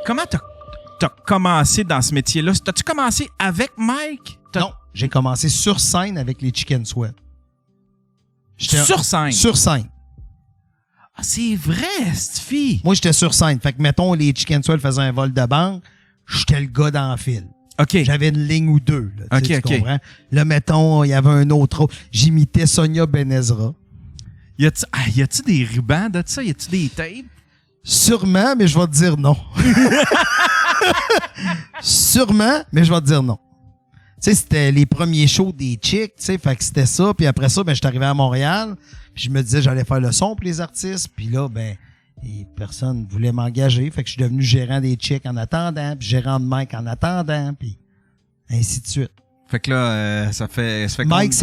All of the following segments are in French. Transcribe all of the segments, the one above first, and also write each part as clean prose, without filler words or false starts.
comment t'as commencé dans ce métier-là? T'as-tu commencé avec Mike? Non, j'ai commencé sur scène avec les Chicken Sweat. Sur scène? Sur scène. Ah, c'est vrai, cette fille. Moi, j'étais sur scène. Fait que, mettons, les Chicken Sweat faisaient un vol de banque, j'étais le gars dans le fil. OK. J'avais une ligne ou deux. Là, tu comprends? Là, mettons, il y avait un autre. J'imitais Sonia Benezra. Y a-tu des rubans de ça? Y a-tu des tapes? Sûrement, mais je vais te dire non. Sûrement, mais je vais te dire non. Tu sais, c'était les premiers shows des chicks, tu sais, fait que c'était ça. Puis après ça, ben, je suis arrivé à Montréal. Puis je me disais, j'allais faire le son pour les artistes. Puis là, ben, personne ne voulait m'engager. Fait que je suis devenu gérant des chicks en attendant. Puis gérant de Mike en attendant. Puis ainsi de suite. Fait que là, ça fait Mike,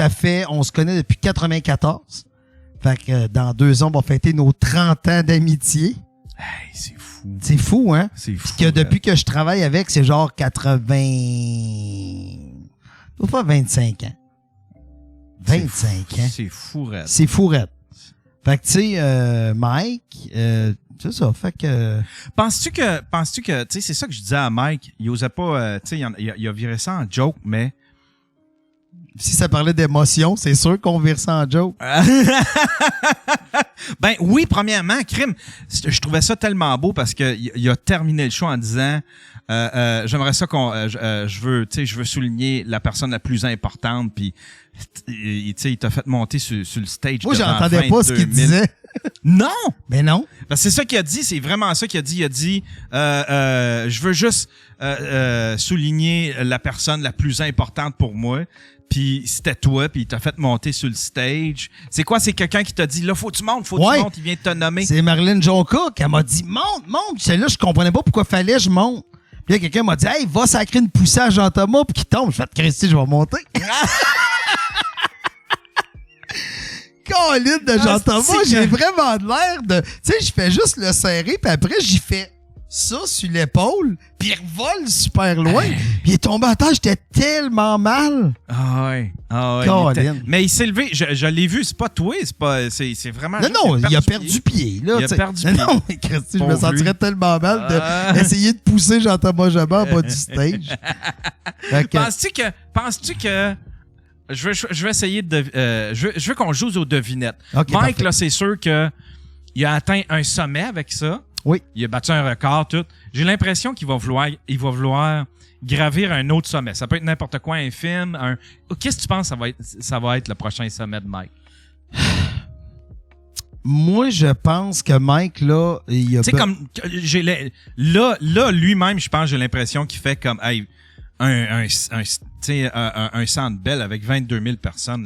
on se connaît depuis 94. Fait que dans 2 ans, on va fêter nos 30 ans d'amitié. Hey, c'est fou. C'est fou, hein? C'est fou. Puis que depuis que je travaille avec, c'est genre 80... Faut pas 25 ans. 25 ans. C'est fou, Red. C'est fou, Red. Fait que, tu sais, Mike, c'est ça. Fait que... Penses-tu que, tu sais, c'est ça que je disais à Mike, il osait pas, tu sais, il a viré ça en joke, mais... Si ça parlait d'émotion, c'est sûr qu'on vire ça en joke. Ben oui, premièrement, crime. Je trouvais ça tellement beau parce que il a terminé le show en disant j'aimerais ça je veux souligner la personne la plus importante, puis tu sais, il t'a fait monter sur le stage. Moi, j'entendais pas ce qu'il disait. Non! Ben non. Parce que c'est ça qu'il a dit, c'est vraiment ça qu'il a dit. Il a dit je veux juste souligner la personne la plus importante pour moi. Puis c'était toi, puis il t'a fait monter sur le stage. C'est quoi? C'est quelqu'un qui t'a dit, là, faut que tu montes, il vient de te nommer. C'est Marilyn Jonca qui m'a dit, monte. Celle-là, je comprenais pas pourquoi fallait que je monte. Puis là, quelqu'un m'a dit, hey, va sacrer une poussée à Jean-Thomas, puis qu'il tombe. Je fais, Christy, je vais monter. Colline de Jean-Thomas, j'ai vraiment de l'air de... Tu sais, je fais juste le serrer, puis après, j'y fais ça sur l'épaule, puis il revole super loin. Puis il est tombé à terre, j'étais tellement mal. Ah ouais. Mais il s'est levé, je l'ai vu, c'est pas toi, c'est vraiment... Non, il a perdu pied. Là, il a perdu pied. Non, mais Christy, je me sentirais tellement mal d'essayer de pousser Jean-Thomas Jobin en bas du stage. Penses-tu que... Je vais essayer de... je veux qu'on joue aux devinettes. Okay, Mike, parfait. là, c'est sûr que il a atteint un sommet avec ça. Oui. Il a battu un record, tout. J'ai l'impression qu'il va vouloir gravir un autre sommet. Ça peut être n'importe quoi, un film, Qu'est-ce que tu penses ça va être le prochain sommet de Mike? Moi, je pense que Mike, là, il a... Tu sais, comme... Là, lui-même, je pense, j'ai l'impression qu'il fait comme... Hey, un centre belle avec 22 000 personnes.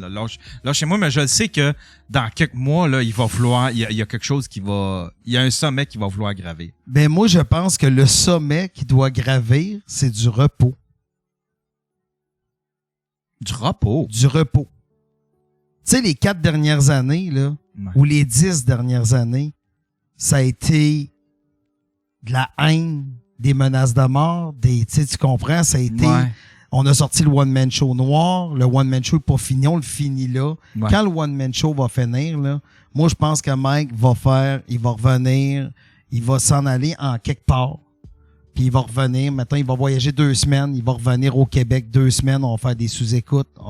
Là, chez moi, mais je le sais que dans quelques mois, là, il va vouloir... Il y a quelque chose qui va... Il y a un sommet qui va vouloir gravir. Ben moi, je pense que le sommet qui doit gravir, c'est du repos. Du repos? Du repos. Tu sais, les 4 dernières années, là, ou les 10 dernières années, ça a été de la haine, des menaces de mort, tu comprends, ça a été... Ouais. On a sorti le one-man show noir. Le one-man show n'est pas fini, on le finit là. Ouais. Quand le one-man show va finir, là, moi, je pense que Mike il va revenir, il va s'en aller en quelque part. Puis il va revenir, maintenant, il va voyager 2 semaines, il va revenir au Québec 2 semaines, on va faire des sous-écoutes. Tu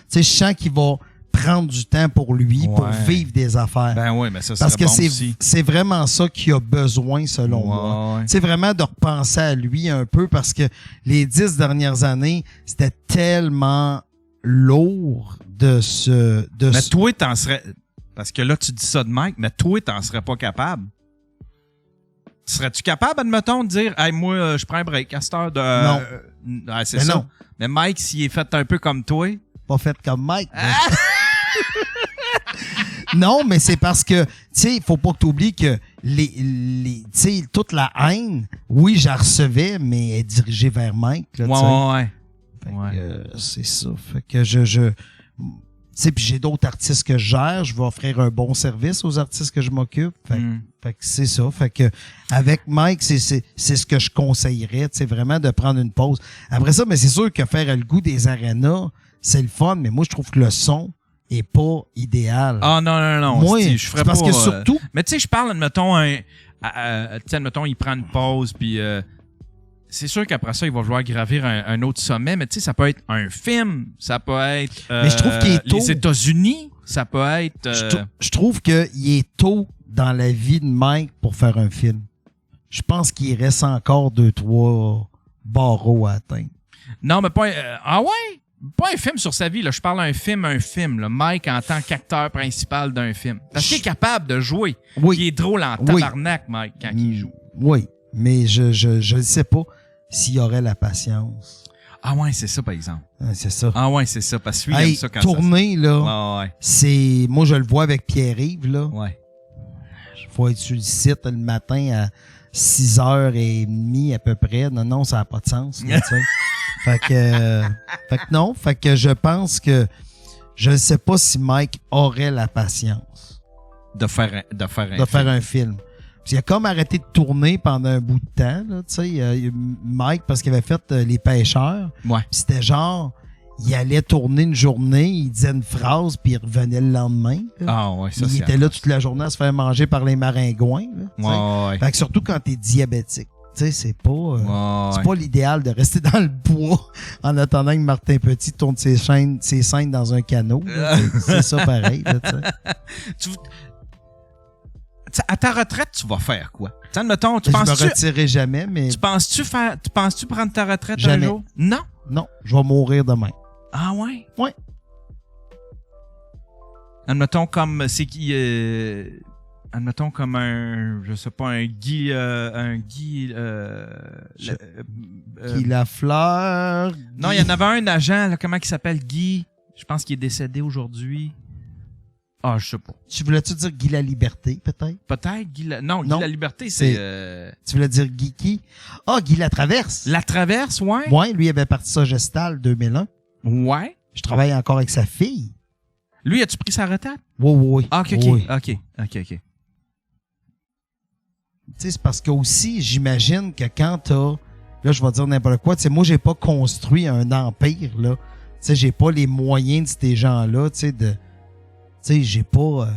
sais, je sens qu'il va prendre du temps pour lui, pour vivre des affaires. Ben oui, mais ça, parce que bon c'est vraiment ça qu'il a besoin, selon moi. C'est vraiment de repenser à lui un peu, parce que les 10 dernières années, c'était tellement lourd mais toi, t'en serais... Parce que là, tu dis ça de Mike, mais toi, t'en serais pas capable. Serais-tu capable, admettons, de dire, hey, moi, je prends un break à cette heure de... Non. C'est ça. Non. Mais Mike, s'il est fait un peu comme toi... Pas fait comme Mike. Non, mais c'est parce que, tu sais, il faut pas que tu oublies que tu sais, toute la haine, oui, j'en recevais, mais elle est dirigée vers Mike. Là, c'est ça. Fait que tu sais, puis j'ai d'autres artistes que je gère. Je vais offrir un bon service aux artistes que je m'occupe. Fait que c'est ça. Fait que avec Mike, c'est ce que je conseillerais, tu sais, vraiment de prendre une pause. Après ça, mais c'est sûr que faire le goût des arénas, c'est le fun, mais moi, je trouve que le son est pas idéal. Ah, non. Moi, je ferais parce pas, que surtout... mais tu sais, je parle, admettons, il prend une pause, puis c'est sûr qu'après ça, il va vouloir gravir un autre sommet, mais tu sais, ça peut être un film, ça peut être mais je trouve qu'il est tôt. les États-Unis, ça peut être... Je trouve qu'il est tôt dans la vie de Mike pour faire un film. Je pense qu'il reste encore 2-3 barreaux à atteindre. Non, mais pas... ah ouais? Pas un film sur sa vie, là. Je parle d'un film, là. Mike en tant qu'acteur principal d'un film. Parce qu'il est capable de jouer. Oui. Il est drôle en tabarnak, Mike, quand il joue. Oui, mais je ne sais pas s'il y aurait la patience. Ah ouais, c'est ça, par exemple. C'est ça. Ah ouais, c'est ça. Parce que lui, il aime ça quand tourner, ça... là, ouais. c'est... Moi, je le vois avec Pierre-Yves, là. Ouais. Il faut être sur le site le matin à 6h30 à peu près. Non, ça n'a pas de sens, là, tu sais. Fait que non. Fait que je pense que je ne sais pas si Mike aurait la patience de faire un film. Puis il a comme arrêté de tourner pendant un bout de temps, là, tu sais. Mike, parce qu'il avait fait Les Pêcheurs. Ouais. Puis c'était genre, il allait tourner une journée, il disait une phrase, puis il revenait le lendemain. Là. Ah ouais, ça il était là toute la journée à se faire manger par les maringouins. Là, ouais. Fait que surtout quand t'es diabétique. Tu sais, c'est pas, c'est pas l'idéal de rester dans le bois en attendant que Martin Petit tourne ses scènes dans un canot. C'est ça pareil. Là, à ta retraite, tu vas faire quoi? Admettons, je me retirerai jamais, mais... Tu penses-tu prendre ta retraite jamais. un jour? Non? Non, je vais mourir demain. Ah ouais? Ouais. Admettons comme... C'est qui... admettons comme un... Je sais pas, un Guy... Guy Lafleur... Non, il y en avait un agent, là, comment il s'appelle? Guy... Je pense qu'il est décédé aujourd'hui. Ah, je sais pas. Tu voulais-tu dire Guy la Liberté, peut-être? Peut-être. Guy la Liberté, c'est... Tu voulais dire Guy qui? Ah, Guy Latraverse. Latraverse, ouais. Ouais, lui, il avait parti ça Gestal 2001. Ouais. Je travaille encore avec sa fille. Lui, as-tu pris sa retraite? Oui. Ah, OK. Oui. OK. Tu sais, c'est parce que aussi, j'imagine que quand t'as... Là, je vais dire n'importe quoi. Tu sais, moi, j'ai pas construit un empire, là. Tu sais, j'ai pas les moyens de ces gens-là, tu sais, de... Tu sais, j'ai pas...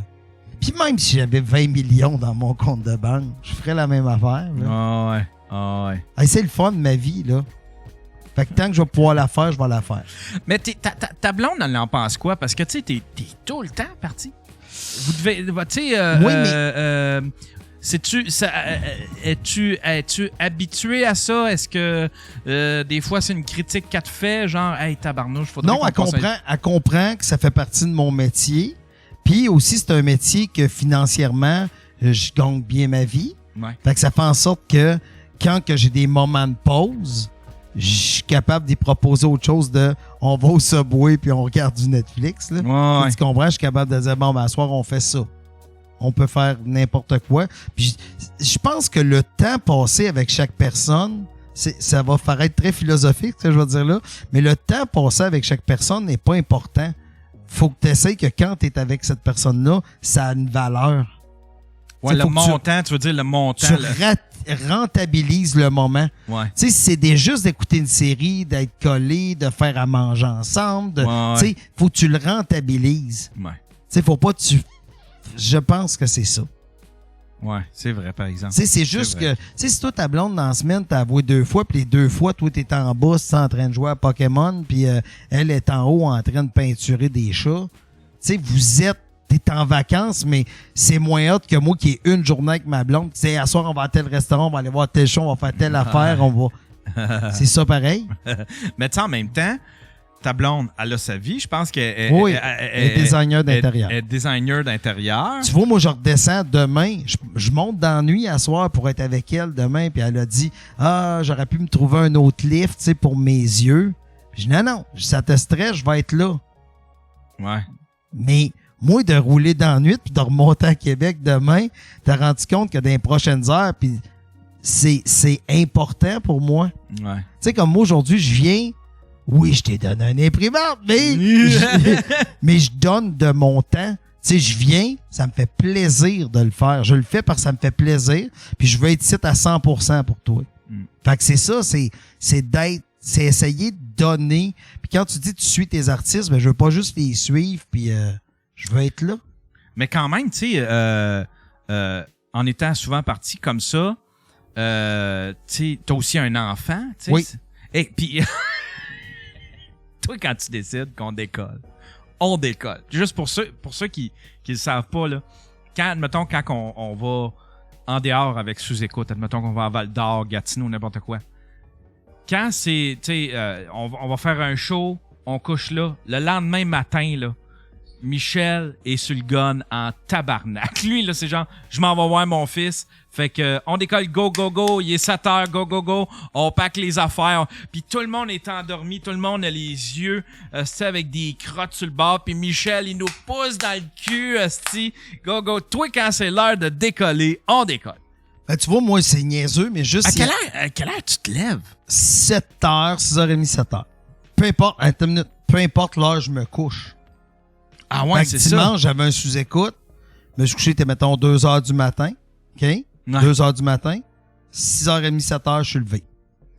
Puis même si j'avais 20 millions dans mon compte de banque, je ferais la même affaire. Là. Ah ouais. Hey, c'est le fun de ma vie, là. Fait que tant que je vais pouvoir la faire, je vais la faire. Mais ta blonde, elle en pense quoi? Parce que, tu sais, t'es tout le temps parti. Vous devez... Tu sais... oui, mais... Es-tu habitué à ça? Est-ce que des fois, c'est une critique qu'elle te fait? Genre, hey, tabarnouche, faudrait non, elle comprend que ça fait partie de mon métier. Puis aussi, c'est un métier que financièrement, je gagne bien ma vie. Ouais. Fait que ça fait en sorte que quand que j'ai des moments de pause, je suis capable d'y proposer autre chose de on va au Subway puis on regarde du Netflix. Là. Ouais. Tu comprends? Je suis capable de dire bon, ben, à soir, on fait ça. On peut faire n'importe quoi. Puis je pense que le temps passé avec chaque personne, ça va paraître très philosophique, ce que je vais dire là, mais le temps passé avec chaque personne n'est pas important. Faut que tu essaies que quand tu es avec cette personne-là, ça a une valeur. Ouais, le montant, tu veux dire le montant. Tu rentabilises le moment. Ouais. Tu sais, si c'est juste d'écouter une série, d'être collé, de faire à manger ensemble, tu sais, faut que tu le rentabilises. Ouais. Tu sais, faut pas que tu... Je pense que c'est ça. Ouais, c'est vrai, par exemple. Tu sais, c'est juste que... Tu sais, si toi, ta blonde, dans la semaine, t'as avoué 2 fois, puis les 2 fois, toi, t'es en bas, t'es en train de jouer à Pokémon, puis elle est en haut en train de peinturer des chats. Tu sais, t'es en vacances, mais c'est moins hot que moi qui ai une journée avec ma blonde. Tu sais, à soir, on va à tel restaurant, on va aller voir tel show, on va faire telle affaire, on va... C'est ça pareil? Mais tu sais, en même temps, ta blonde, elle a sa vie. Je pense qu'elle est designer d'intérieur. Elle est designer d'intérieur. Tu vois, moi, je redescends demain. Je monte dans la nuit à soir pour être avec elle demain. Puis elle a dit, j'aurais pu me trouver un autre lift, tu sais, pour mes yeux. Puis je dis, non, ça te stresse, je vais être là. Ouais. Mais moi, de rouler dans la nuit puis de remonter à Québec demain, t'as rendu compte que dans les prochaines heures, puis c'est important pour moi. Ouais. Tu sais, comme moi, aujourd'hui, je viens... Oui, je t'ai donné un imprimante, mais je donne de mon temps. Tu sais, je viens, ça me fait plaisir de le faire. Je le fais parce que ça me fait plaisir, puis je veux être ici à 100% pour toi. Fait que c'est ça, c'est essayer de donner. Puis quand tu dis que tu suis tes artistes, ben je veux pas juste les suivre, puis je veux être là. Mais quand même, tu sais, en étant souvent parti comme ça, sais, t'as aussi un enfant, tu sais. Oui. Et puis, toi, quand tu décides qu'on décolle, on décolle. Juste pour ceux qui le savent pas, là, admettons, quand on va en dehors avec sous-écoute, admettons qu'on va à Val-d'Or, Gatineau, n'importe quoi. Quand c'est, tu sais, on va faire un show, on couche là. Le lendemain matin, là, Michel est sur le gun en tabarnak. Lui, là, c'est genre, je m'en vais voir mon fils. Fait que, on décolle, go, go, go. Il est 7 heures, go, go, go. On pack les affaires. Puis tout le monde est endormi. Tout le monde a les yeux, avec des crottes sur le bord. Puis Michel, il nous pousse dans le cul, go, go. Toi, quand c'est l'heure de décoller, on décolle. Ben, tu vois, moi, c'est niaiseux, mais juste... À quelle heure tu te lèves? 7 heures, 6h30, 7 heures. Peu importe, attends une minute, peu importe l'heure, je me couche. Ah ouais, c'est ça. Dimanche, j'avais un sous-écoute. Je me suis couché, c'était, mettons, 2 heures du matin. OK? Ouais. 2 heures du matin. 6h30, 7 heures, je suis levé.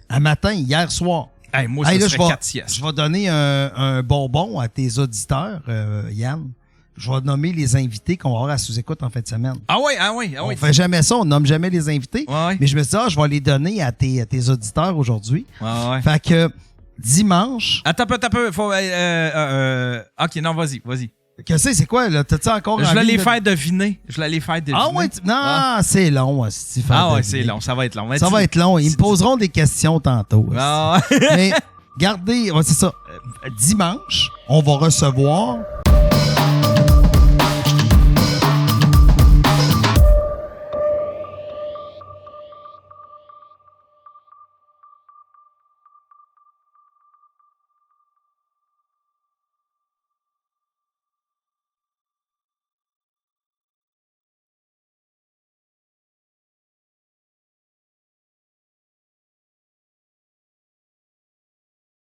Un matin, hier soir. Hey, moi, ça serait 4 siestes. Je vais donner un bonbon à tes auditeurs, Yann. Je vais nommer les invités qu'on va avoir à sous-écoute en fin de semaine. Ah oui. On fait jamais ça, on nomme jamais les invités. Ouais. Mais je me suis dit, je vais les donner à tes auditeurs aujourd'hui. Ouais. Fait que dimanche... Attends un peu. Faut, OK, non, vas-y. Qu'est-ce que c'est quoi, là? T'as-tu encore Je envie l'allais de... faire deviner. Ah ouais? Non, c'est long. C'est long. Ça va être long. Ça va être long. Ils me poseront des questions tantôt. Ah. Mais, gardez... Ouais, c'est ça. Dimanche, on va recevoir